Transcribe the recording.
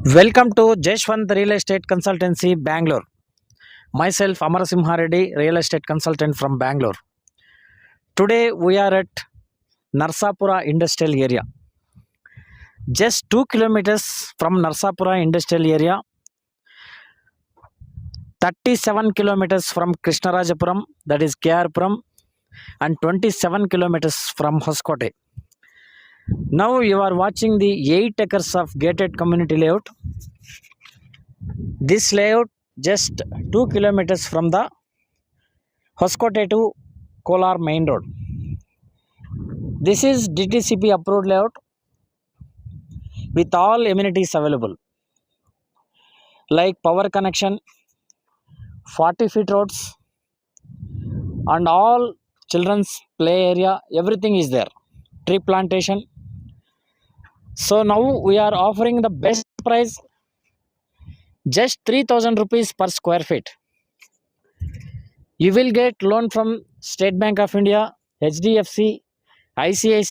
Welcome to Jeshwant Real Estate Consultancy, Bangalore. Myself, Amarasimha Reddy, Real Estate Consultant from Bangalore. Today we are at Narsapura Industrial Area. Just 2 kilometers from Narsapura Industrial Area, 37 kilometers from Krishnarajapuram, that is KR and 27 kilometers from Hoskote. Now you are watching the 8 acres of gated community layout. This layout just 2 kilometers from the Hoskote to Kolar main road. This is DTCP approved layout with all amenities available like power connection, 40 feet roads and all children's play area, everything is there. Tree plantation. So now we are offering the best price, just 3,000 rupees per square feet. You will get loan from State Bank of India, HDFC, ICICI